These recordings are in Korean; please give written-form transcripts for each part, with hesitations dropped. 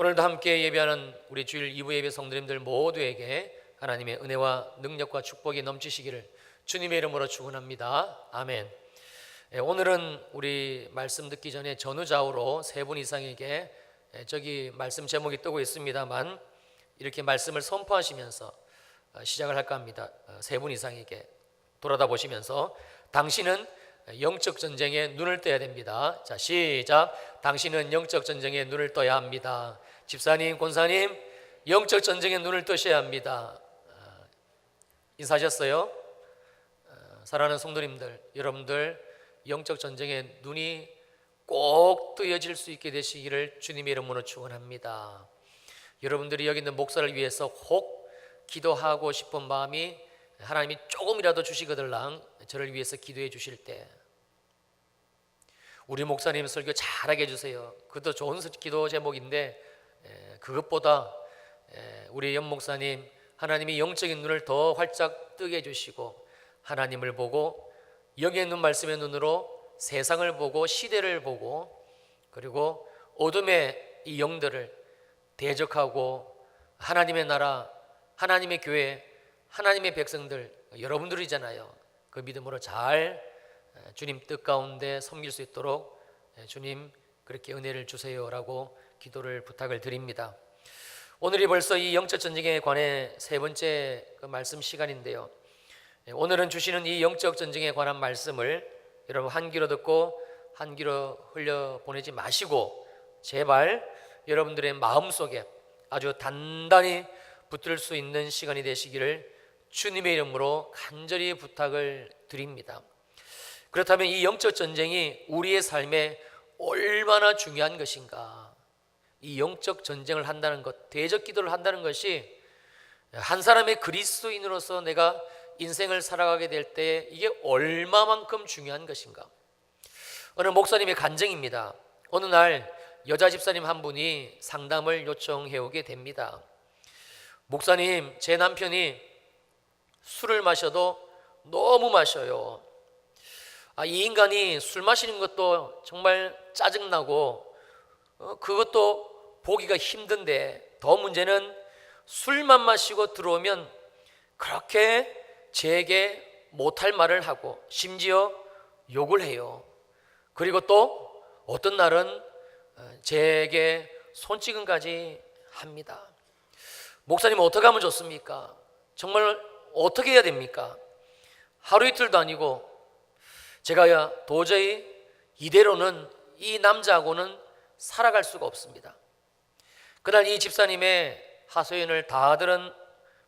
오늘도 함께 예배하는 우리 주일 2부 예배 성도님들 모두에게 하나님의 은혜와 능력과 축복이 넘치시기를 주님의 이름으로 축원합니다. 아멘. 오늘은 우리 말씀 듣기 전에 전후좌우로 세 분 이상에게 저기 말씀 제목이 뜨고 있습니다만 이렇게 말씀을 선포하시면서 시작을 할까 합니다. 세 분 이상에게 돌아다 보시면서 당신은 영적 전쟁에 눈을 떠야 됩니다. 자, 시작. 당신은 영적 전쟁에 눈을 떠야 합니다. 집사님, 권사님, 영적 전쟁에 눈을 뜨셔야 합니다. 인사하셨어요? 사랑하는 성도님들, 여러분들 영적 전쟁에 눈이 꼭 뜨여질 수 있게 되시기를 주님의 이름으로 축원합니다. 여러분들이 여기 있는 목사를 위해서 혹 기도하고 싶은 마음이 하나님이 조금이라도 주시거들랑 저를 위해서 기도해 주실 때 우리 목사님 설교 잘하게 해주세요. 그것도 좋은 기도 제목인데 그것보다 우리 연 목사님 하나님이 영적인 눈을 더 활짝 뜨게 해주시고 하나님을 보고 영의 눈 말씀의 눈으로 세상을 보고 시대를 보고 그리고 어둠의 이 영들을 대적하고 하나님의 나라, 하나님의 교회, 하나님의 백성들 여러분들이잖아요. 그 믿음으로 잘 주님 뜻 가운데 섬길 수 있도록 주님 그렇게 은혜를 주세요라고 기도를 부탁을 드립니다. 오늘이 벌써 이 영적 전쟁에 관해 세 번째 그 말씀 시간인데요. 오늘은 주시는 이 영적 전쟁에 관한 말씀을 여러분 한 귀로 듣고 한 귀로 흘려 보내지 마시고 제발 여러분들의 마음속에 아주 단단히 붙들 수 있는 시간이 되시기를 주님의 이름으로 간절히 부탁을 드립니다. 그렇다면 이 영적 전쟁이 우리의 삶에 얼마나 중요한 것인가? 이 영적 전쟁을 한다는 것, 대적 기도를 한다는 것이 한 사람의 그리스도인으로서 내가 인생을 살아가게 될 때 이게 얼마만큼 중요한 것인가? 어느 목사님의 간증입니다. 어느 날 여자 집사님 한 분이 상담을 요청해 오게 됩니다. 목사님, 제 남편이 술을 마셔도 너무 마셔요. 이 인간이 술 마시는 것도 정말 짜증나고 그것도 보기가 힘든데 더 문제는 술만 마시고 들어오면 그렇게 제게 못할 말을 하고 심지어 욕을 해요. 그리고 또 어떤 날은 제게 손찌검까지 합니다. 목사님 어떻게 하면 좋습니까? 정말 어떻게 해야 됩니까? 하루 이틀도 아니고 제가 도저히 이대로는 이 남자하고는 살아갈 수가 없습니다. 그날 이 집사님의 하소연을 다 들은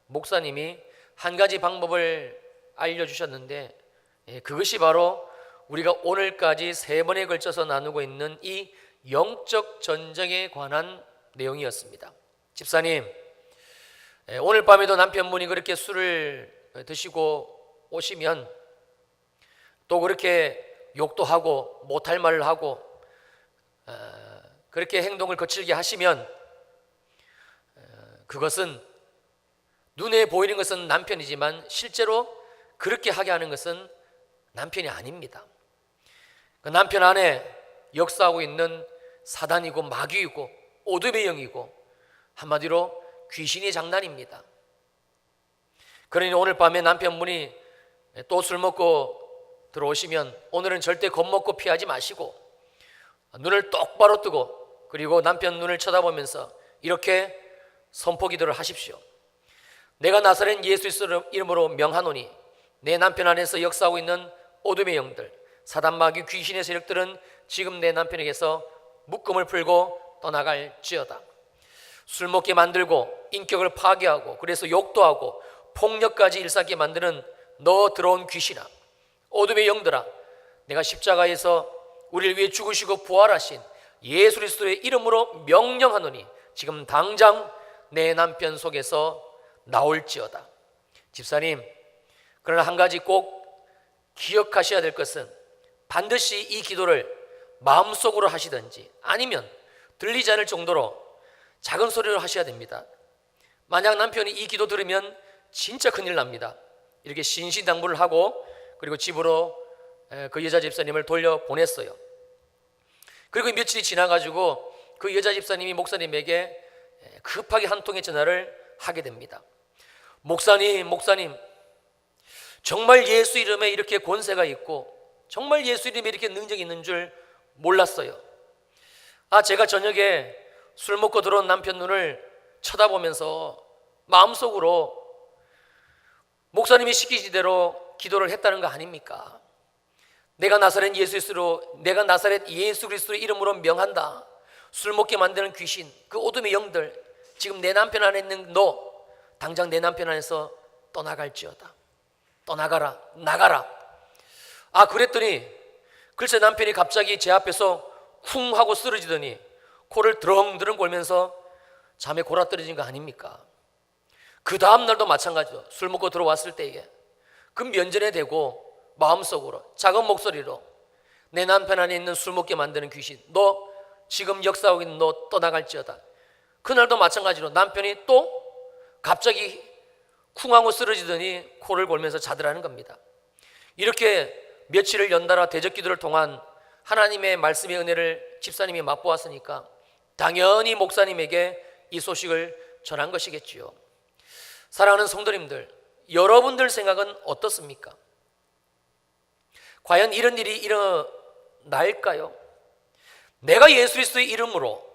목사님이 한 가지 방법을 알려주셨는데 그것이 바로 우리가 오늘까지 세 번에 걸쳐서 나누고 있는 이 영적 전쟁에 관한 내용이었습니다. 집사님, 오늘 밤에도 남편분이 그렇게 술을 드시고 오시면 또 그렇게 욕도 하고 못할 말을 하고 그렇게 행동을 거칠게 하시면 그것은 눈에 보이는 것은 남편이지만 실제로 그렇게 하게 하는 것은 남편이 아닙니다. 그 남편 안에 역사하고 있는 사단이고 마귀이고 어둠의 영이고 한마디로 귀신이 장난입니다. 그러니 오늘 밤에 남편분이 또 술 먹고 들어오시면 오늘은 절대 겁먹고 피하지 마시고 눈을 똑바로 뜨고 그리고 남편 눈을 쳐다보면서 이렇게 선포 기도를 하십시오. 내가 나사렛 예수 이름으로 명하노니 내 남편 안에서 역사하고 있는 어둠의 영들, 사단 마귀 귀신의 세력들은 지금 내 남편에게서 묶음을 풀고 떠나갈지어다. 술 먹게 만들고 인격을 파괴하고 그래서 욕도 하고 폭력까지 일삼게 만드는 너 들어온 귀신아, 어둠의 영들아, 내가 십자가에서 우리를 위해 죽으시고 부활하신 예수 그리스도의 이름으로 명령하노니 지금 당장 내 남편 속에서 나올지어다. 집사님, 그러나 한 가지 꼭 기억하셔야 될 것은 반드시 이 기도를 마음속으로 하시든지 아니면 들리지 않을 정도로 작은 소리로 하셔야 됩니다. 만약 남편이 이 기도 들으면 진짜 큰일 납니다. 이렇게 신신당부를 하고 그리고 집으로 그 여자 집사님을 돌려보냈어요. 그리고 며칠이 지나가지고 그 여자 집사님이 목사님에게 급하게 한 통의 전화를 하게 됩니다. 목사님, 정말 예수 이름에 이렇게 권세가 있고 정말 예수 이름에 이렇게 능력이 있는 줄 몰랐어요. 제가 저녁에 술 먹고 들어온 남편 눈을 쳐다보면서 마음속으로 목사님이 시키시대로 기도를 했다는 거 아닙니까? 내가 나사렛 예수 그리스도의 이름으로 명한다. 술 먹게 만드는 귀신, 그 어둠의 영들, 지금 내 남편 안에 있는 너 당장 내 남편 안에서 떠나갈지어다. 떠나가라, 나가라. 그랬더니 글쎄 남편이 갑자기 제 앞에서 쿵 하고 쓰러지더니 코를 드렁드렁 골면서 잠에 골아떨어진 거 아닙니까? 그 다음 날도 마찬가지로 술 먹고 들어왔을 때에 그 면전에 대고 마음속으로 작은 목소리로 내 남편 안에 있는 술 먹게 만드는 귀신, 너 지금 역사하고 있는 너 떠나갈지어다. 그날도 마찬가지로 남편이 또 갑자기 쿵하고 쓰러지더니 코를 골면서 자더라는 겁니다. 이렇게 며칠을 연달아 대적 기도를 통한 하나님의 말씀의 은혜를 집사님이 맛보았으니까 당연히 목사님에게 이 소식을 전한 것이겠지요. 사랑하는 성도님들, 여러분들 생각은 어떻습니까? 과연 이런 일이 일어날까요? 내가 예수 그리스도의 이름으로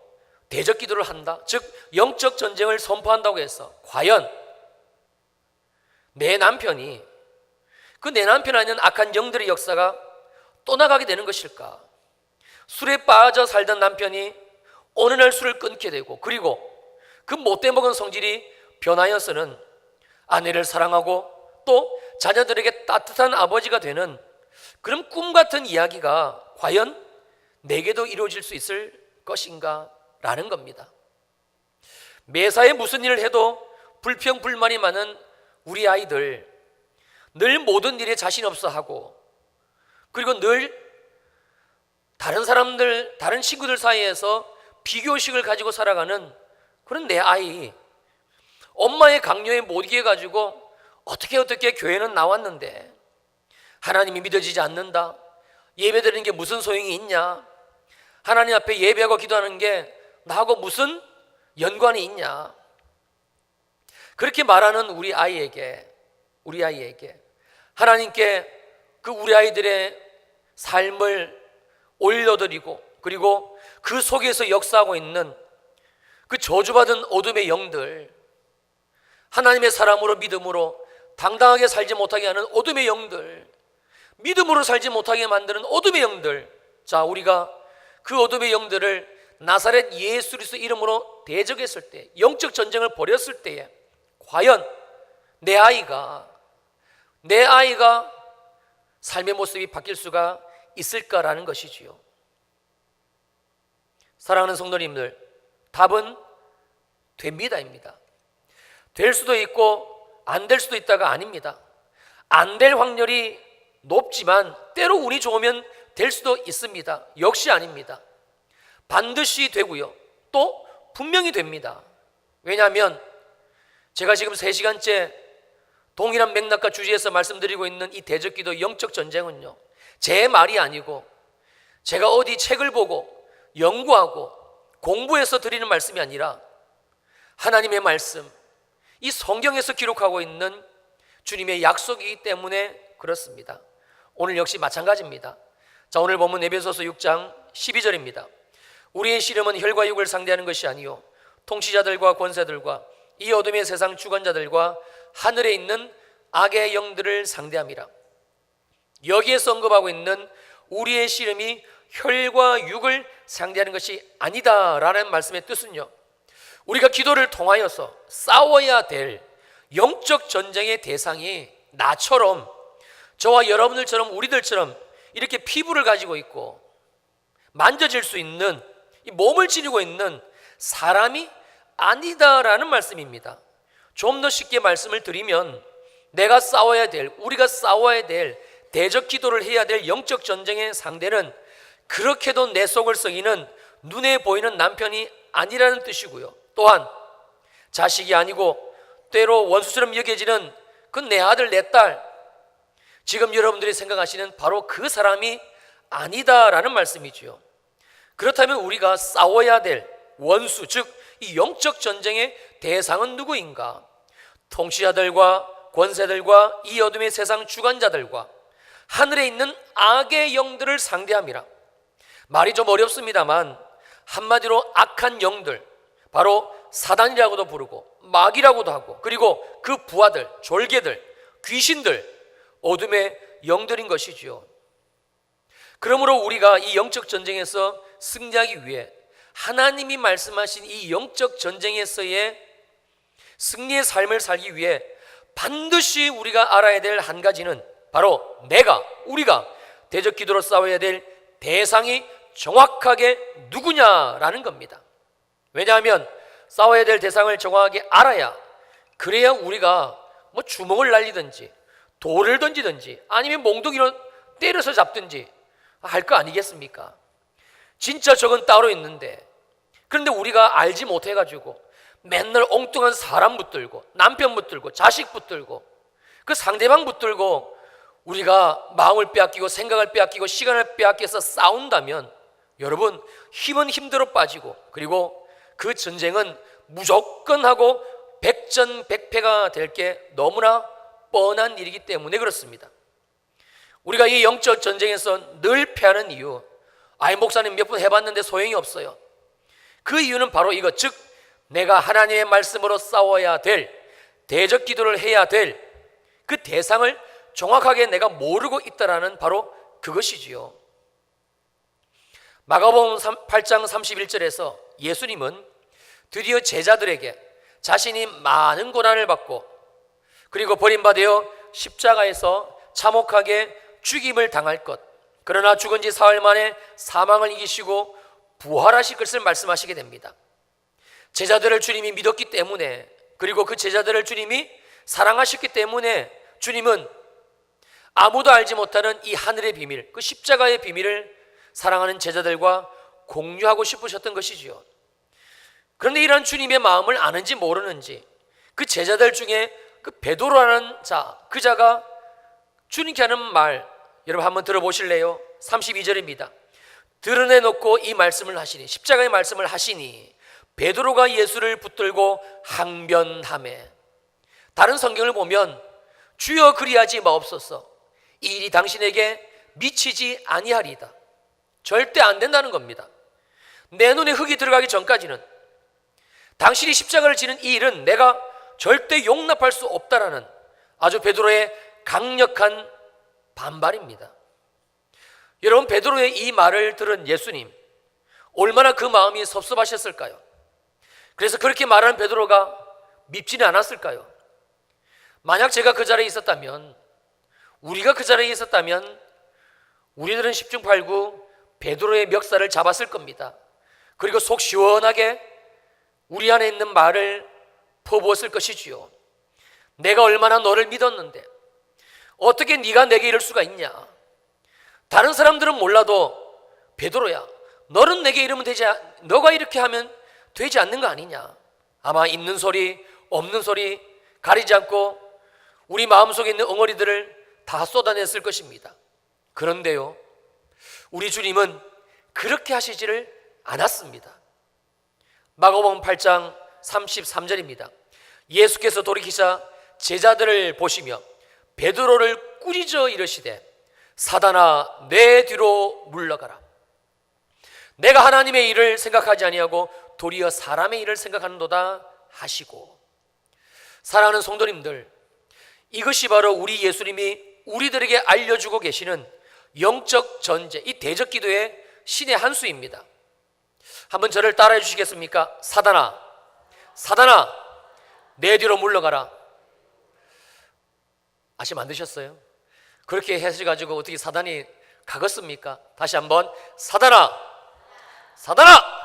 대적 기도를 한다, 즉 영적 전쟁을 선포한다고 해서 과연 내 남편이 내 남편 안에 있는 악한 영들의 역사가 떠나가게 되는 것일까? 술에 빠져 살던 남편이 어느 날 술을 끊게 되고, 그리고 그 못돼 먹은 성질이 변하여서는 아내를 사랑하고 또 자녀들에게 따뜻한 아버지가 되는 그런 꿈 같은 이야기가 과연 내게도 이루어질 수 있을 것인가 라는 겁니다. 매사에 무슨 일을 해도 불평 불만이 많은 우리 아이들, 늘 모든 일에 자신 없어 하고, 그리고 늘 다른 친구들 사이에서 비교의식을 가지고 살아가는 그런 내 아이, 엄마의 강요에 못 이겨가지고 어떻게 교회는 나왔는데 하나님이 믿어지지 않는다, 예배드리는 게 무슨 소용이 있냐, 하나님 앞에 예배하고 기도하는 게 나하고 무슨 연관이 있냐, 그렇게 말하는 우리 아이에게 하나님께 우리 아이들의 삶을 올려드리고, 그리고 그 속에서 역사하고 있는 그 저주받은 어둠의 영들, 하나님의 사람으로 믿음으로 당당하게 살지 못하게 하는 어둠의 영들, 믿음으로 살지 못하게 만드는 어둠의 영들, 우리가 그 어둠의 영들을 나사렛 예수 그리스도 이름으로 대적했을 때, 영적 전쟁을 벌였을 때에 과연 내 아이가 삶의 모습이 바뀔 수가 있을까라는 것이지요. 사랑하는 성도님들, 답은 됩니다입니다. 될 수도 있고 안 될 수도 있다가 아닙니다. 안 될 확률이 높지만 때로 운이 좋으면 될 수도 있습니다. 역시 아닙니다. 반드시 되고요, 또 분명히 됩니다. 왜냐하면 제가 지금 3시간째 동일한 맥락과 주제에서 말씀드리고 있는 이 대적기도 영적 전쟁은요, 제 말이 아니고 제가 어디 책을 보고 연구하고 공부해서 드리는 말씀이 아니라 하나님의 말씀, 이 성경에서 기록하고 있는 주님의 약속이기 때문에 그렇습니다. 오늘 역시 마찬가지입니다. 오늘 본문 에베소서 6장 12절입니다. 우리의 씨름은 혈과 육을 상대하는 것이 아니요 통치자들과 권세들과 이 어둠의 세상 주관자들과 하늘에 있는 악의 영들을 상대함이라. 여기에서 언급하고 있는 우리의 씨름이 혈과 육을 상대하는 것이 아니다라는 말씀의 뜻은요, 우리가 기도를 통하여서 싸워야 될 영적 전쟁의 대상이 나처럼, 저와 여러분들처럼, 우리들처럼 이렇게 피부를 가지고 있고 만져질 수 있는, 이 몸을 지니고 있는 사람이 아니다라는 말씀입니다. 좀 더 쉽게 말씀을 드리면 우리가 싸워야 될 대적 기도를 해야 될 영적 전쟁의 상대는 그렇게도 내 속을 썩이는 눈에 보이는 남편이 아니라는 뜻이고요, 또한 자식이 아니고 때로 원수처럼 여겨지는 그 내 아들 내 딸, 지금 여러분들이 생각하시는 바로 그 사람이 아니다라는 말씀이지요. 그렇다면 우리가 싸워야 될 원수, 즉 이 영적 전쟁의 대상은 누구인가? 통치자들과 권세들과 이 어둠의 세상 주관자들과 하늘에 있는 악의 영들을 상대함이라. 말이 좀 어렵습니다만 한마디로 악한 영들, 바로 사단이라고도 부르고 마귀라고도 하고, 그리고 그 부하들, 졸개들, 귀신들, 어둠의 영들인 것이지요. 그러므로 우리가 이 영적 전쟁에서 승리하기 위해 하나님이 말씀하신 이 영적 전쟁에서의 승리의 삶을 살기 위해 반드시 우리가 알아야 될 한 가지는 바로 우리가 대적 기도로 싸워야 될 대상이 정확하게 누구냐라는 겁니다. 왜냐하면 싸워야 될 대상을 정확하게 알아야, 그래야 우리가 뭐 주먹을 날리든지 돌을 던지든지 아니면 몽둥이로 때려서 잡든지 할 거 아니겠습니까? 진짜 적은 따로 있는데, 그런데 우리가 알지 못해가지고 맨날 엉뚱한 사람 붙들고 남편 붙들고 자식 붙들고 그 상대방 붙들고 우리가 마음을 빼앗기고 생각을 빼앗기고 시간을 빼앗겨서 싸운다면 여러분, 힘은 힘대로 빠지고, 그리고 그 전쟁은 무조건 하고 백전백패가 될 게 너무나 뻔한 일이기 때문에 그렇습니다. 우리가 이 영적 전쟁에서 늘 패하는 이유, 목사님 몇 번 해봤는데 소용이 없어요. 그 이유는 바로 이것, 즉 내가 하나님의 말씀으로 싸워야 될, 대적 기도를 해야 될 그 대상을 정확하게 내가 모르고 있다라는 바로 그것이지요. 마가복음 8장 31절에서 예수님은 드디어 제자들에게 자신이 많은 고난을 받고 그리고 버림받아 십자가에서 참혹하게 죽임을 당할 것, 그러나 죽은 지 사흘 만에 사망을 이기시고 부활하실 것을 말씀하시게 됩니다. 제자들을 주님이 믿었기 때문에, 그리고 그 제자들을 주님이 사랑하셨기 때문에 주님은 아무도 알지 못하는 이 하늘의 비밀, 그 십자가의 비밀을 사랑하는 제자들과 공유하고 싶으셨던 것이지요. 그런데 이런 주님의 마음을 아는지 모르는지 그 제자들 중에 그 베드로라는 자, 그 자가 주님께 하는 말, 여러분 한번 들어보실래요? 32절입니다. 드러내놓고 이 말씀을 하시니, 십자가의 말씀을 하시니 베드로가 예수를 붙들고 항변하매. 다른 성경을 보면 주여 그리하지 마옵소서, 이 일이 당신에게 미치지 아니하리이다. 절대 안 된다는 겁니다. 내 눈에 흙이 들어가기 전까지는, 당신이 십자가를 지는 이 일은 내가 절대 용납할 수 없다라는 아주 베드로의 강력한 반발입니다. 여러분, 베드로의 이 말을 들은 예수님 얼마나 그 마음이 섭섭하셨을까요? 그래서 그렇게 말하는 베드로가 밉지는 않았을까요? 만약 제가 그 자리에 있었다면, 우리가 그 자리에 있었다면 우리들은 10중 8구 베드로의 멱살을 잡았을 겁니다. 그리고 속 시원하게 우리 안에 있는 말을 퍼부었을 것이지요. 내가 얼마나 너를 믿었는데 어떻게 네가 내게 이럴 수가 있냐? 다른 사람들은 몰라도 베드로야, 너는 내게 이러면 너가 이렇게 하면 되지 않는 거 아니냐? 아마 있는 소리 없는 소리 가리지 않고 우리 마음속에 있는 엉어리들을 다 쏟아냈을 것입니다. 그런데요, 우리 주님은 그렇게 하시지를 않았습니다. 마가복음 8장 33절입니다. 예수께서 돌이키사 제자들을 보시며 베드로를 꾸짖어 이르시되 사단아 내 뒤로 물러가라. 내가 하나님의 일을 생각하지 아니하고 도리어 사람의 일을 생각하는도다 하시고. 사랑하는 성도님들, 이것이 바로 우리 예수님이 우리들에게 알려주고 계시는 영적 전제, 이 대적 기도의 신의 한 수입니다. 한번 저를 따라해 주시겠습니까? 사단아, 사단아 내 뒤로 물러가라. 아시면 안 되셨어요? 그렇게 하셔가지고 어떻게 사단이 가겠습니까? 다시 한번, 사단아, 사단아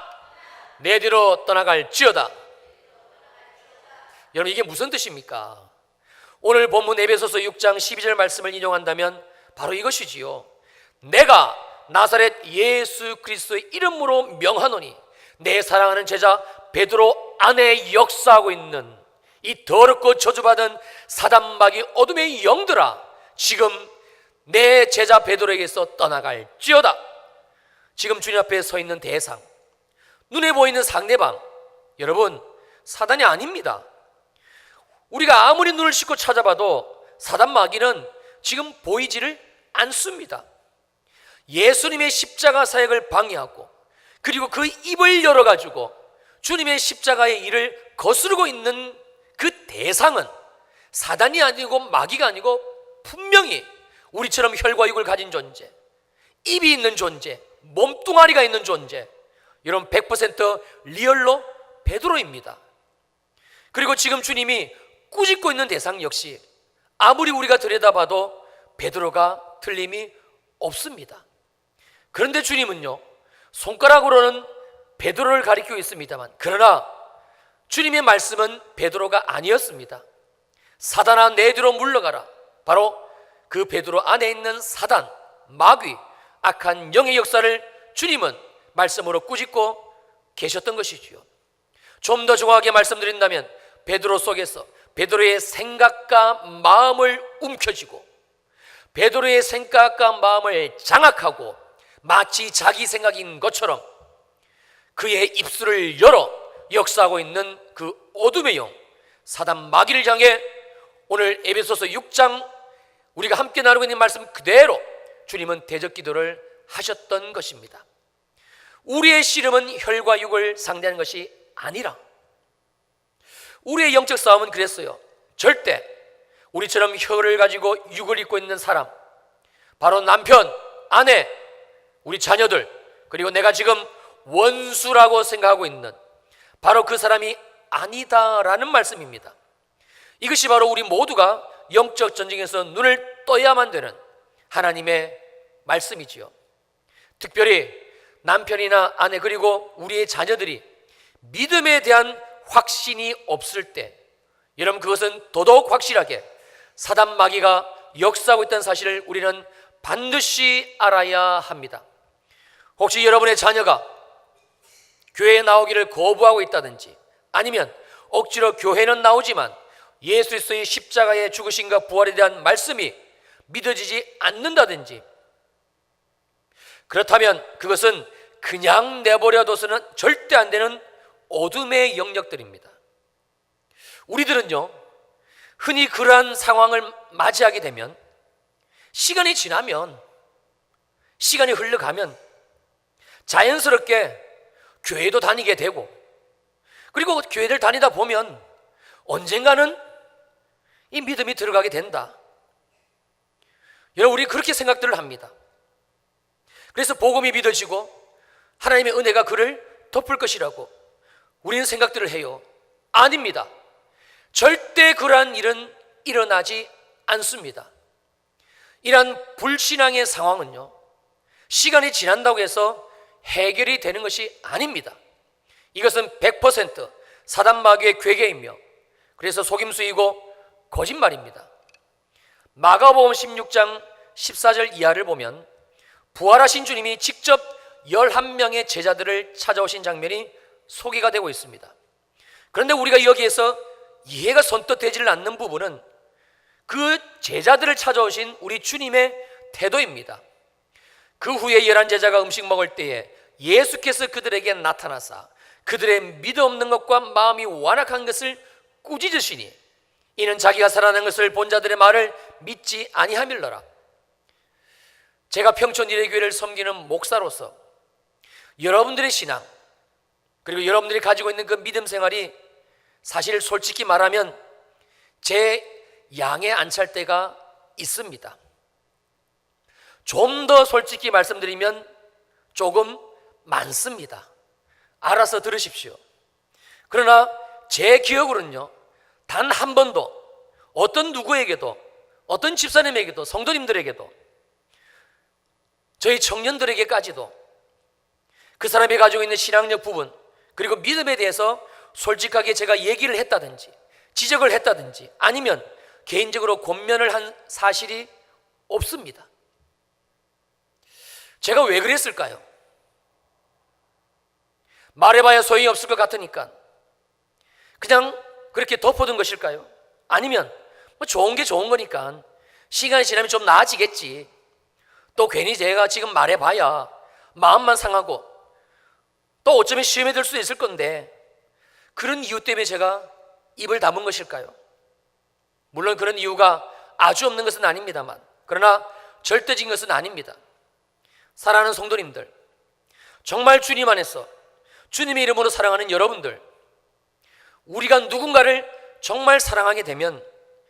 내 뒤로 떠나갈지어다. 여러분, 이게 무슨 뜻입니까? 오늘 본문 에베소서 6장 12절 말씀을 인용한다면 바로 이것이지요. 내가 나사렛 예수 그리스도의 이름으로 명하노니 내 사랑하는 제자 베드로 안에 역사하고 있는 이 더럽고 저주받은 사단 마귀 어둠의 영들아, 지금 내 제자 베드로에게서 떠나갈지어다. 지금 주님 앞에 서 있는 대상, 눈에 보이는 상대방, 여러분, 사단이 아닙니다. 우리가 아무리 눈을 씻고 찾아봐도 사단 마귀는 지금 보이지를 않습니다. 예수님의 십자가 사역을 방해하고 그리고 그 입을 열어가지고 주님의 십자가의 일을 거스르고 있는 그 대상은 사단이 아니고 마귀가 아니고 분명히 우리처럼 혈과 육을 가진 존재, 입이 있는 존재, 몸뚱아리가 있는 존재, 여러분 100% 리얼로 베드로입니다. 그리고 지금 주님이 꾸짖고 있는 대상 역시 아무리 우리가 들여다봐도 베드로가 틀림이 없습니다. 그런데 주님은요, 손가락으로는 베드로를 가리키고 있습니다만, 그러나 주님의 말씀은 베드로가 아니었습니다. 사단아 내 뒤로 물러가라. 바로 그 베드로 안에 있는 사단, 마귀, 악한 영의 역사를 주님은 말씀으로 꾸짖고 계셨던 것이지요. 좀 더 정확하게 말씀드린다면 베드로 속에서 베드로의 생각과 마음을 움켜쥐고 베드로의 생각과 마음을 장악하고 마치 자기 생각인 것처럼 그의 입술을 열어 역사하고 있는 그 어둠의 영 사단 마귀를 향해 오늘 에베소서 6장 우리가 함께 나누고 있는 말씀 그대로 주님은 대적 기도를 하셨던 것입니다. 우리의 씨름은 혈과 육을 상대하는 것이 아니라 우리의 영적 싸움은 그랬어요. 절대 우리처럼 혈을 가지고 육을 입고 있는 사람, 바로 남편, 아내, 우리 자녀들, 그리고 내가 지금 원수라고 생각하고 있는 바로 그 사람이 아니다라는 말씀입니다. 이것이 바로 우리 모두가 영적 전쟁에서 눈을 떠야만 되는 하나님의 말씀이지요. 특별히 남편이나 아내 그리고 우리의 자녀들이 믿음에 대한 확신이 없을 때, 여러분 그것은 더더욱 확실하게 사단 마귀가 역사하고 있다는 사실을 우리는 반드시 알아야 합니다. 혹시 여러분의 자녀가 교회에 나오기를 거부하고 있다든지, 아니면 억지로 교회는 나오지만 예수 그리스도의 십자가의 죽으심과 부활에 대한 말씀이 믿어지지 않는다든지, 그렇다면 그것은 그냥 내버려둬서는 절대 안 되는 어둠의 영역들입니다. 우리들은요, 흔히 그러한 상황을 맞이하게 되면 시간이 지나면, 시간이 흘러가면 자연스럽게 교회도 다니게 되고, 그리고 교회를 다니다 보면 언젠가는 이 믿음이 들어가게 된다. 여러분, 우리 그렇게 생각들을 합니다. 그래서 복음이 믿어지고 하나님의 은혜가 그를 덮을 것이라고 우리는 생각들을 해요. 아닙니다. 절대 그러한 일은 일어나지 않습니다. 이러한 불신앙의 상황은요, 시간이 지난다고 해서 해결이 되는 것이 아닙니다. 이것은 100% 사단 마귀의 괴계이며, 그래서 속임수이고 거짓말입니다. 마가복음 16장 14절 이하를 보면 부활하신 주님이 직접 11명의 제자들을 찾아오신 장면이 소개가 되고 있습니다. 그런데 우리가 여기에서 이해가 선뜻 되지를 않는 부분은 그 제자들을 찾아오신 우리 주님의 태도입니다. 그 후에 11제자가 음식 먹을 때에 예수께서 그들에게 나타나사 그들의 믿음 없는 것과 마음이 완악한 것을 꾸짖으시니 이는 자기가 살아난 것을 본 자들의 말을 믿지 아니함일러라. 제가 평촌 일회교회를 섬기는 목사로서 여러분들의 신앙, 그리고 여러분들이 가지고 있는 그 믿음 생활이 사실 솔직히 말하면 제 양에 안 찰 때가 있습니다. 좀 더 솔직히 말씀드리면 조금 많습니다. 알아서 들으십시오. 그러나 제 기억으로는요, 단 한 번도 어떤 누구에게도, 어떤 집사님에게도, 성도님들에게도, 저희 청년들에게까지도 그 사람이 가지고 있는 신앙적 부분, 그리고 믿음에 대해서 솔직하게 제가 얘기를 했다든지 지적을 했다든지 아니면 개인적으로 권면을 한 사실이 없습니다. 제가 왜 그랬을까요? 말해봐야 소용이 없을 것 같으니까 그냥 그렇게 덮어둔 것일까요? 아니면 뭐 좋은 게 좋은 거니까 시간이 지나면 좀 나아지겠지, 또 괜히 제가 지금 말해봐야 마음만 상하고 또 어쩌면 시험에 들 수도 있을 건데 그런 이유 때문에 제가 입을 다문 것일까요? 물론 그런 이유가 아주 없는 것은 아닙니다만, 그러나 절대적인 것은 아닙니다. 사랑하는 성도님들, 정말 주님 안에서 주님의 이름으로 사랑하는 여러분들, 우리가 누군가를 정말 사랑하게 되면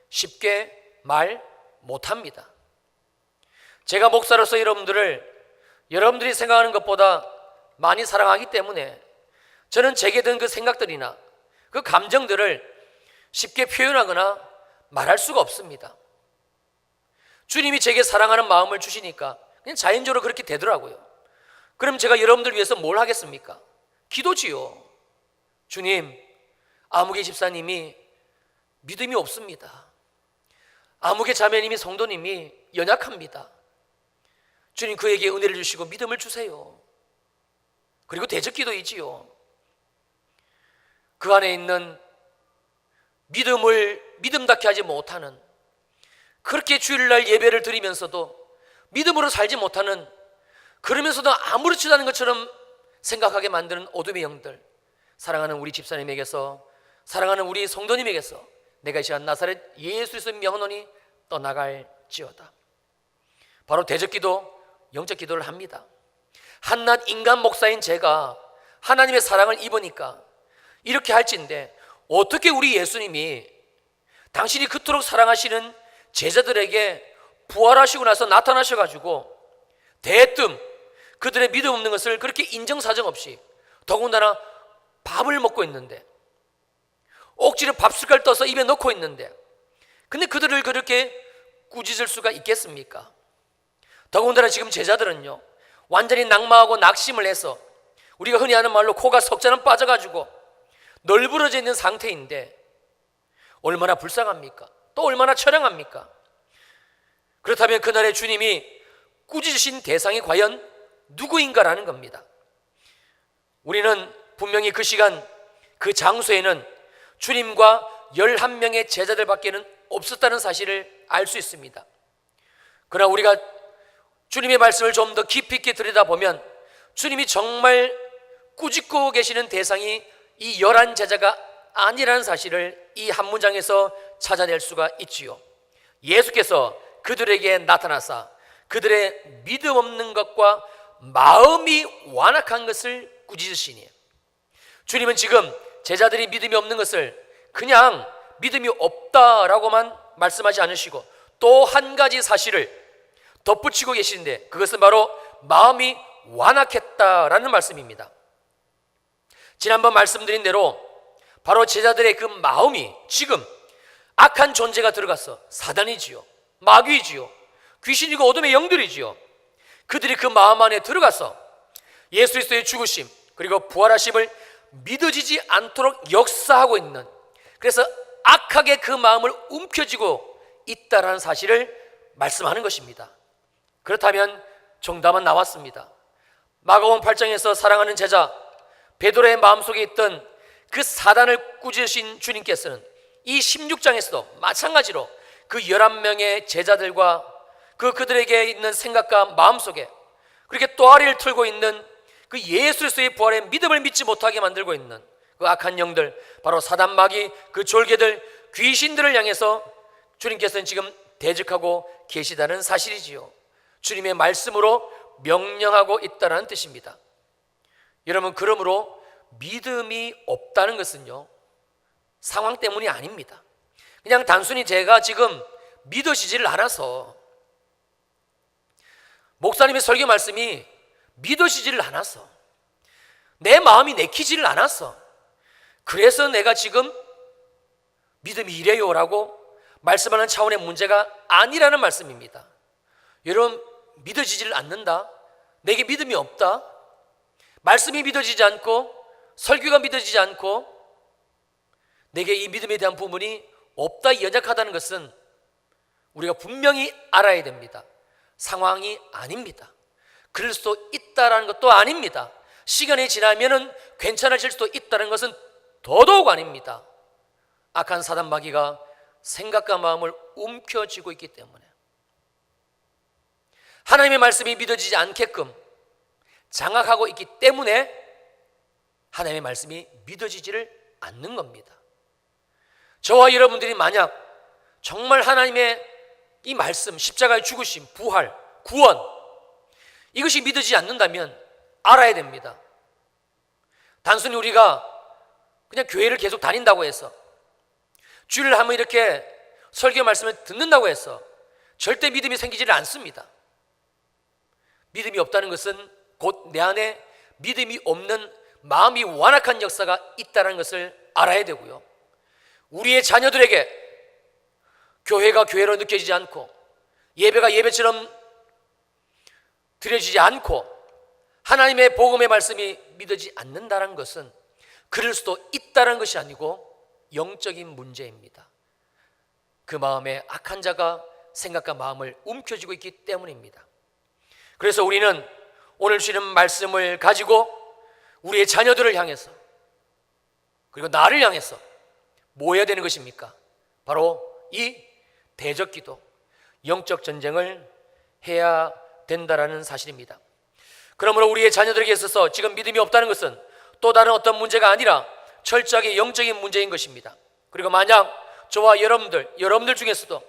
쉽게 말 못합니다. 제가 목사로서 여러분들이 생각하는 것보다 많이 사랑하기 때문에 저는 제게 든 그 생각들이나 그 감정들을 쉽게 표현하거나 말할 수가 없습니다. 주님이 제게 사랑하는 마음을 주시니까 그냥 자연적으로 그렇게 되더라고요. 그럼 제가 여러분들 위해서 뭘 하겠습니까? 기도지요. 주님, 아무개 집사님이 믿음이 없습니다. 아무개 자매님이, 성도님이 연약합니다. 주님, 그에게 은혜를 주시고 믿음을 주세요. 그리고 대적 기도이지요. 그 안에 있는 믿음답게 하지 못하는, 그렇게 주일날 예배를 드리면서도 믿음으로 살지 못하는, 그러면서도 아무렇지도 않은 것처럼 생각하게 만드는 어둠의 영들, 사랑하는 우리 집사님에게서, 사랑하는 우리 성도님에게서 내가 이 시간 나사렛 예수 그리스도의 명하노니 떠나갈지어다. 바로 대적기도, 영적기도를 합니다. 한낱 인간 목사인 제가 하나님의 사랑을 입으니까 이렇게 할진데, 어떻게 우리 예수님이 당신이 그토록 사랑하시는 제자들에게 부활하시고 나서 나타나셔가지고 대뜸 그들의 믿음 없는 것을 그렇게 인정사정 없이, 더군다나 밥을 먹고 있는데, 억지로 밥숟갈 떠서 입에 넣고 있는데, 근데 그들을 그렇게 꾸짖을 수가 있겠습니까? 더군다나 지금 제자들은요, 완전히 낙마하고 낙심을 해서 우리가 흔히 하는 말로 코가 석자는 빠져가지고 널브러져 있는 상태인데 얼마나 불쌍합니까? 또 얼마나 처량합니까? 그렇다면 그날의 주님이 꾸짖으신 대상이 과연 누구인가라는 겁니다. 우리는 분명히 그 시간 그 장소에는 주님과 11명의 제자들밖에는 없었다는 사실을 알 수 있습니다. 그러나 우리가 주님의 말씀을 좀 더 깊이 있게 들여다보면 주님이 정말 꾸짖고 계시는 대상이 이 11제자가 아니라는 사실을 이 한 문장에서 찾아낼 수가 있지요. 예수께서 그들에게 나타나사 그들의 믿음 없는 것과 마음이 완악한 것을 꾸짖으시니, 주님은 지금 제자들이 믿음이 없는 것을 그냥 믿음이 없다라고만 말씀하지 않으시고 또 한 가지 사실을 덧붙이고 계시는데, 그것은 바로 마음이 완악했다라는 말씀입니다. 지난번 말씀드린 대로 바로 제자들의 그 마음이 지금 악한 존재가 들어가서, 사단이지요, 마귀이지요, 귀신이고 어둠의 영들이지요, 그들이 그 마음 안에 들어가서 예수 그리스도의 죽으심 그리고 부활하심을 믿어지지 않도록 역사하고 있는, 그래서 악하게 그 마음을 움켜쥐고 있다라는 사실을 말씀하는 것입니다. 그렇다면 정답은 나왔습니다. 마가복음 8장에서 사랑하는 제자 베드로의 마음속에 있던 그 사단을 꾸짖으신 주님께서는 이 16장에서도 마찬가지로 그 11명의 제자들과 그들에게 있는 생각과 마음속에 그렇게 또아리를 틀고 있는 그 예수 그리스도의 부활에 믿음을 믿지 못하게 만들고 있는 그 악한 영들, 바로 사단, 마귀, 그 졸개들, 귀신들을 향해서 주님께서는 지금 대적하고 계시다는 사실이지요. 주님의 말씀으로 명령하고 있다는 뜻입니다. 여러분, 그러므로 믿음이 없다는 것은요, 상황 때문이 아닙니다. 그냥 단순히 제가 지금 믿어지지를 않아서, 목사님의 설교 말씀이 믿어지지를 않아서, 내 마음이 내키지를 않아서, 그래서 내가 지금 믿음이 이래요라고 말씀하는 차원의 문제가 아니라는 말씀입니다. 여러분, 믿어지지를 않는다, 내게 믿음이 없다, 말씀이 믿어지지 않고 설교가 믿어지지 않고 내게 이 믿음에 대한 부분이 없다, 연약하다는 것은 우리가 분명히 알아야 됩니다. 상황이 아닙니다. 그럴 수도 있다라는 것도 아닙니다. 시간이 지나면은 괜찮아질 수도 있다는 것은 더더욱 아닙니다. 악한 사단 마귀가 생각과 마음을 움켜쥐고 있기 때문에, 하나님의 말씀이 믿어지지 않게끔 장악하고 있기 때문에 하나님의 말씀이 믿어지지를 않는 겁니다. 저와 여러분들이 만약 정말 하나님의 이 말씀, 십자가의 죽으심, 부활, 구원, 이것이 믿어지지 않는다면 알아야 됩니다. 단순히 우리가 그냥 교회를 계속 다닌다고 해서, 주일을 한번 이렇게 설교 말씀을 듣는다고 해서 절대 믿음이 생기지를 않습니다. 믿음이 없다는 것은 곧 내 안에 믿음이 없는 마음이 완악한 역사가 있다는 것을 알아야 되고요, 우리의 자녀들에게 교회가 교회로 느껴지지 않고 예배가 예배처럼 드려지지 않고 하나님의 복음의 말씀이 믿어지지 않는다는 것은 그럴 수도 있다는 것이 아니고 영적인 문제입니다. 그 마음에 악한 자가 생각과 마음을 움켜쥐고 있기 때문입니다. 그래서 우리는 오늘 주시는 말씀을 가지고 우리의 자녀들을 향해서, 그리고 나를 향해서 뭐 해야 되는 것입니까? 바로 이 대적기도, 영적 전쟁을 해야 된다라는 사실입니다. 그러므로 우리의 자녀들에게 있어서 지금 믿음이 없다는 것은 또 다른 어떤 문제가 아니라 철저하게 영적인 문제인 것입니다. 그리고 만약 저와 여러분들 중에서도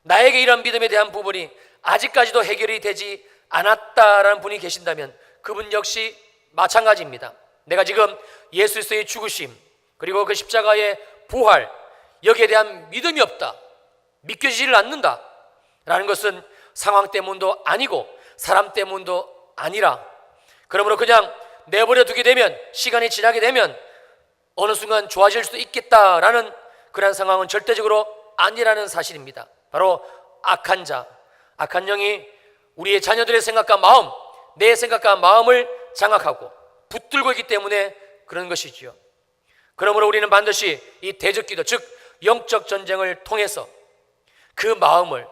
나에게 이런 믿음에 대한 부분이 아직까지도 해결이 되지 않았다라는 분이 계신다면 그분 역시 마찬가지입니다. 내가 지금 예수 그리스도의 죽으심, 그리고 그 십자가의 부활, 여기에 대한 믿음이 없다, 믿겨지지를 않는다 라는 것은 상황 때문도 아니고 사람 때문도 아니라, 그러므로 그냥 내버려 두게 되면, 시간이 지나게 되면 어느 순간 좋아질 수도 있겠다라는 그런 상황은 절대적으로 아니라는 사실입니다. 바로 악한 자, 악한 영이 우리의 자녀들의 생각과 마음, 내 생각과 마음을 장악하고 붙들고 있기 때문에 그런 것이지요. 그러므로 우리는 반드시 이 대적기도, 즉 영적 전쟁을 통해서 그 마음을,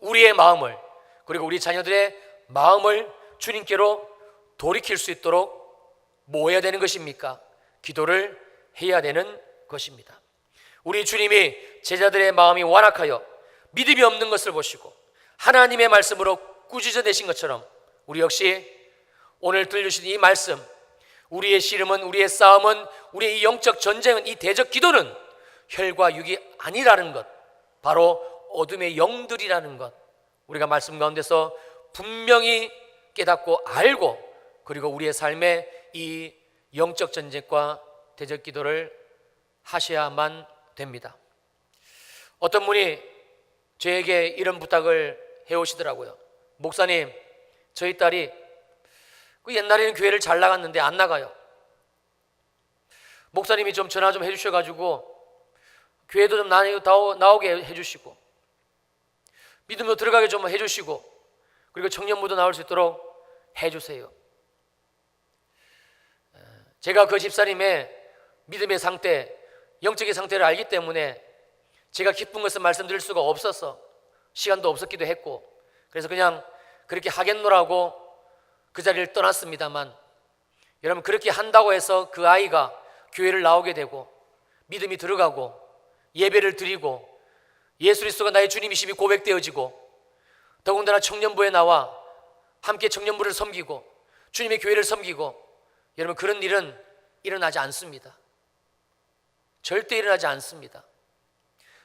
우리의 마음을, 그리고 우리 자녀들의 마음을 주님께로 돌이킬 수 있도록 뭐 해야 되는 것입니까? 기도를 해야 되는 것입니다. 우리 주님이 제자들의 마음이 완악하여 믿음이 없는 것을 보시고 하나님의 말씀으로 꾸짖어내신 것처럼 우리 역시 오늘 들려주신 이 말씀, 우리의 씨름은, 우리의 싸움은, 우리의 이 영적 전쟁은, 이 대적 기도는 혈과 육이 아니라는 것, 바로 어둠의 영들이라는 것, 우리가 말씀 가운데서 분명히 깨닫고 알고, 그리고 우리의 삶에 이 영적 전쟁과 대적 기도를 하셔야만 됩니다. 어떤 분이 저에게 이런 부탁을 해오시더라고요. 목사님, 저희 딸이 옛날에는 교회를 잘 나갔는데 안 나가요. 목사님이 좀 전화 좀 해주셔가지고 교회도 좀 나오게 해주시고 믿음도 들어가게 좀 해주시고 그리고 청년부도 나올 수 있도록 해주세요. 제가 그 집사님의 믿음의 상태, 영적인 상태를 알기 때문에 제가 기쁜 것을 말씀드릴 수가 없어서 시간도 없었기도 했고, 그래서 그냥 그렇게 하겠노라고 그 자리를 떠났습니다만, 여러분, 그렇게 한다고 해서 그 아이가 교회를 나오게 되고 믿음이 들어가고 예배를 드리고 예수 그리스도가 나의 주님이심이 고백되어지고 더군다나 청년부에 나와 함께 청년부를 섬기고 주님의 교회를 섬기고, 여러분, 그런 일은 일어나지 않습니다. 절대 일어나지 않습니다.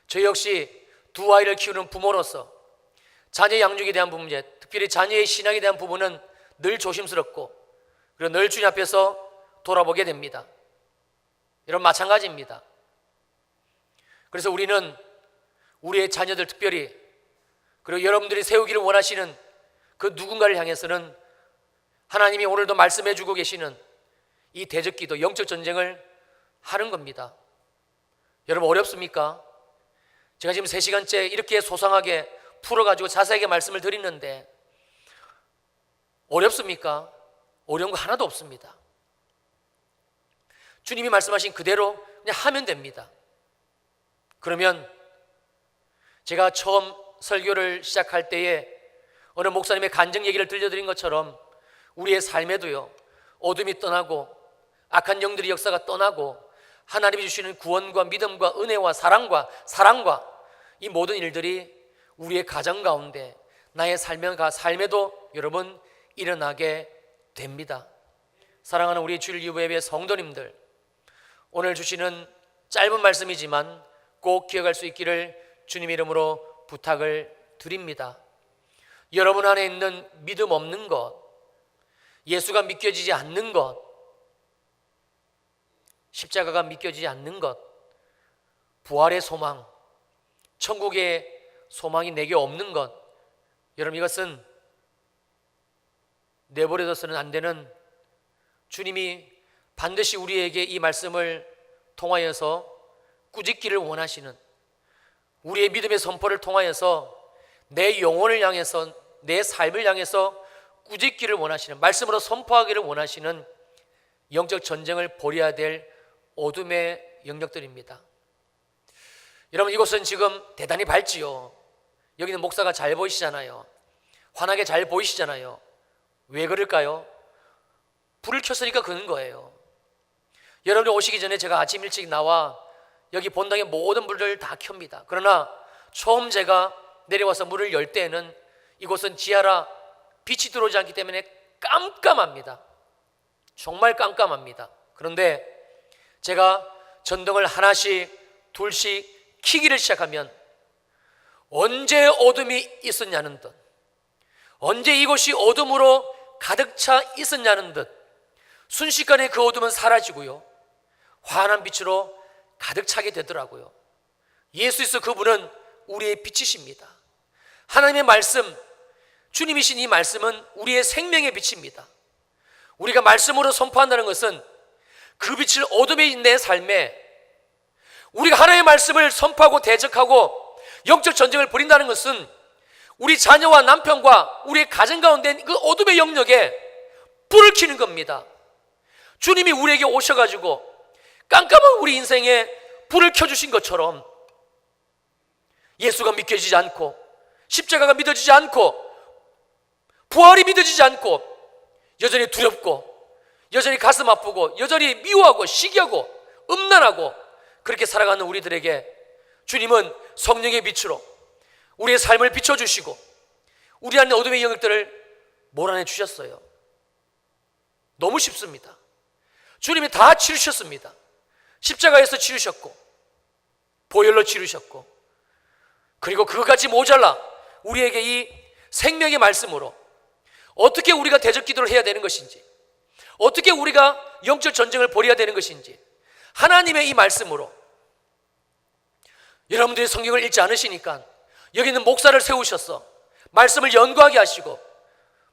저 역시 두 아이를 키우는 부모로서 자녀 양육에 대한 문제, 특별히 자녀의 신앙에 대한 부분은 늘 조심스럽고 그리고 늘 주님 앞에서 돌아보게 됩니다. 여러분, 마찬가지입니다. 그래서 우리는 우리의 자녀들, 특별히 그리고 여러분들이 세우기를 원하시는 그 누군가를 향해서는 하나님이 오늘도 말씀해 주고 계시는 이 대적기도, 영적 전쟁을 하는 겁니다. 여러분, 어렵습니까? 제가 지금 3시간째 이렇게 소상하게 풀어가지고 자세하게 말씀을 드리는데 어렵습니까? 어려운 거 하나도 없습니다. 주님이 말씀하신 그대로 그냥 하면 됩니다. 그러면 제가 처음 설교를 시작할 때에 어느 목사님의 간증 얘기를 들려드린 것처럼 우리의 삶에도요, 어둠이 떠나고 악한 영들의 역사가 떠나고 하나님이 주시는 구원과 믿음과 은혜와 사랑과 이 모든 일들이 우리의 가정 가운데, 나의 삶에도 여러분 일어나게 됩니다. 사랑하는 우리 주일 예배 성도님들, 오늘 주시는 짧은 말씀이지만 꼭 기억할 수 있기를 주님 이름으로 부탁을 드립니다. 여러분 안에 있는 믿음 없는 것, 예수가 믿겨지지 않는 것, 십자가가 믿겨지지 않는 것, 부활의 소망, 천국의 소망이 내게 없는 것, 여러분 이것은 내버려둬서는 안 되는, 주님이 반드시 우리에게 이 말씀을 통하여서 꾸짖기를 원하시는, 우리의 믿음의 선포를 통하여서 내 영혼을 향해서, 내 삶을 향해서 꾸짖기를 원하시는, 말씀으로 선포하기를 원하시는 영적 전쟁을 벌여야 될 어둠의 영역들입니다. 여러분 이곳은 지금 대단히 밝지요. 여기는 목사가 잘 보이시잖아요. 환하게 잘 보이시잖아요. 왜 그럴까요? 불을 켰으니까 그런 거예요. 여러분이 오시기 전에 제가 아침 일찍 나와 여기 본당의 모든 불을 다 켭니다. 그러나 처음 제가 내려와서 문을 열 때에는 이곳은 지하라 빛이 들어오지 않기 때문에 깜깜합니다. 정말 깜깜합니다. 그런데 제가 전등을 하나씩 둘씩 켜기를 시작하면 언제 어둠이 있었냐는 듯, 언제 이곳이 어둠으로 가득 차 있었냐는 듯 순식간에 그 어둠은 사라지고요, 환한 빛으로 가득 차게 되더라고요. 예수께서 그분은 우리의 빛이십니다. 하나님의 말씀, 주님이신 이 말씀은 우리의 생명의 빛입니다. 우리가 말씀으로 선포한다는 것은 그 빛을 어둠에 있는 내 삶에 우리가 하나님의 말씀을 선포하고 대적하고 영적 전쟁을 벌인다는 것은 우리 자녀와 남편과 우리의 가정 가운데 그 어둠의 영역에 불을 켜는 겁니다. 주님이 우리에게 오셔가지고 깜깜한 우리 인생에 불을 켜주신 것처럼 예수가 믿겨지지 않고 십자가가 믿어지지 않고 부활이 믿어지지 않고 여전히 두렵고 여전히 가슴 아프고 여전히 미워하고 시기하고 음란하고 그렇게 살아가는 우리들에게 주님은 성령의 빛으로 우리의 삶을 비춰주시고 우리 안에 어둠의 영역들을 몰아내 주셨어요. 너무 쉽습니다. 주님이 다 치르셨습니다. 십자가에서 치르셨고 보혈로 치르셨고, 그리고 그것까지 모자라 우리에게 이 생명의 말씀으로 어떻게 우리가 대적 기도를 해야 되는 것인지, 어떻게 우리가 영적 전쟁을 벌여야 되는 것인지 하나님의 이 말씀으로, 여러분들이 성경을 읽지 않으시니까 여기 있는 목사를 세우셔서 말씀을 연구하게 하시고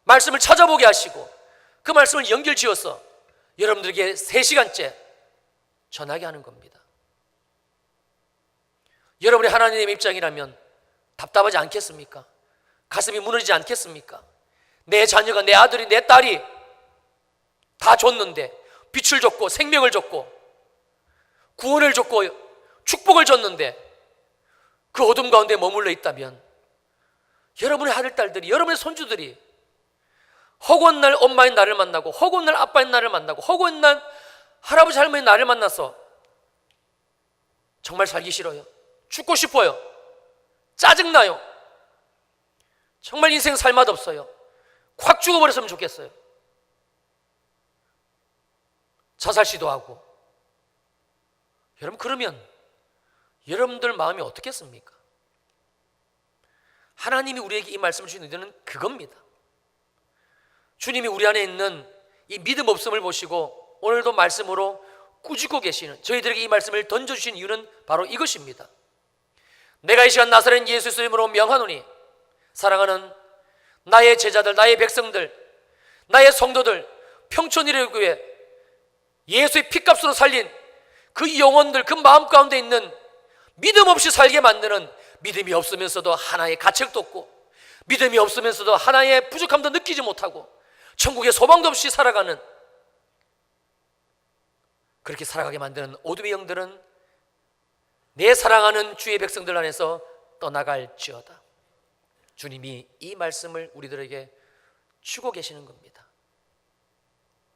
말씀을 찾아보게 하시고 그 말씀을 연결지어서 여러분들에게 3시간째 전하게 하는 겁니다. 여러분이 하나님의 입장이라면 답답하지 않겠습니까? 가슴이 무너지지 않겠습니까? 내 자녀가, 내 아들이, 내 딸이 다 줬는데, 빛을 줬고 생명을 줬고 구원을 줬고 축복을 줬는데 그 어둠 가운데 머물러 있다면 여러분의 아들, 딸들이, 여러분의 손주들이 허구한 날 엄마의 나를 만나고 허구한 날 아빠의 나를 만나고 허구한 날 할아버지 할머니의 나를 만나서 정말 살기 싫어요. 죽고 싶어요. 짜증나요. 정말 인생 살맛 없어요. 확 죽어버렸으면 좋겠어요. 자살 시도하고. 여러분, 그러면 여러분들 마음이 어떻겠습니까? 하나님이 우리에게 이 말씀을 주시는 이유는 그겁니다. 주님이 우리 안에 있는 이 믿음 없음을 보시고 오늘도 말씀으로 꾸짖고 계시는, 저희들에게 이 말씀을 던져주신 이유는 바로 이것입니다. 내가 이 시간 나사렛 예수 이름으로 명하노니, 사랑하는 나의 제자들, 나의 백성들, 나의 성도들, 평촌일회교회 예수의 피값으로 살린 그 영혼들, 그 마음 가운데 있는 믿음 없이 살게 만드는, 믿음이 없으면서도 하나의 가책도 없고 믿음이 없으면서도 하나의 부족함도 느끼지 못하고 천국의 소망도 없이 살아가는, 그렇게 살아가게 만드는 어둠의 영들은 내 사랑하는 주의 백성들 안에서 떠나갈지어다. 주님이 이 말씀을 우리들에게 주고 계시는 겁니다.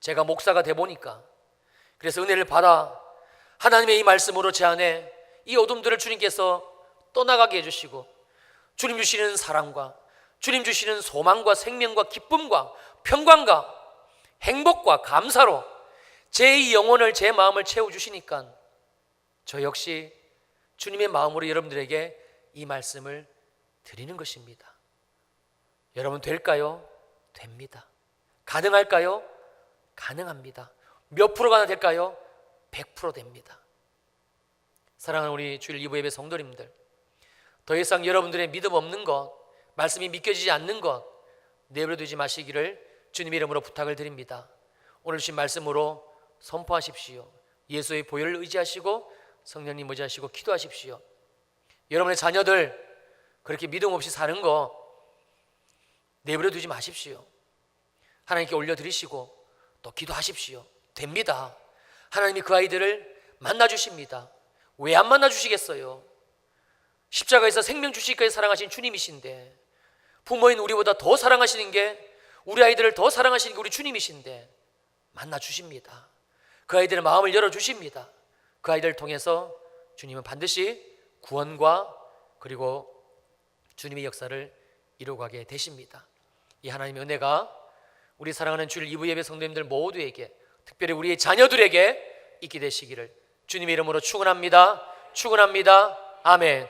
제가 목사가 돼 보니까, 그래서 은혜를 받아 하나님의 이 말씀으로 제 안에 이 어둠들을 주님께서 떠나가게 해주시고, 주님 주시는 사랑과 주님 주시는 소망과 생명과 기쁨과 평강과 행복과 감사로 제 영혼을, 제 마음을 채워주시니까 저 역시 주님의 마음으로 여러분들에게 이 말씀을 드리는 것입니다. 여러분 될까요? 됩니다. 가능할까요? 가능합니다. 몇 프로가 될까요? 100% 됩니다. 사랑하는 우리 주일 2부 예배 성도님들, 더 이상 여러분들의 믿음 없는 것, 말씀이 믿겨지지 않는 것 내버려두지 마시기를 주님의 이름으로 부탁을 드립니다. 오늘 주신 말씀으로 선포하십시오. 예수의 보혈을 의지하시고 성령님 의지하시고 기도하십시오. 여러분의 자녀들 그렇게 믿음 없이 사는 거 내버려두지 마십시오. 하나님께 올려드리시고 또 기도하십시오. 됩니다. 하나님이 그 아이들을 만나주십니다. 왜 안 만나주시겠어요? 십자가에서 생명 주시기까지 사랑하신 주님이신데, 부모인 우리보다 더 사랑하시는 게, 우리 아이들을 더 사랑하시는 게 우리 주님이신데 만나주십니다. 그 아이들의 마음을 열어주십니다. 그 아이들을 통해서 주님은 반드시 구원과 그리고 주님의 역사를 이루어가게 되십니다. 이 하나님의 은혜가 우리 사랑하는 주일 2부 예배 성도님들 모두에게, 특별히 우리의 자녀들에게 있게 되시기를 주님의 이름으로 축원합니다. 축원합니다. 아멘.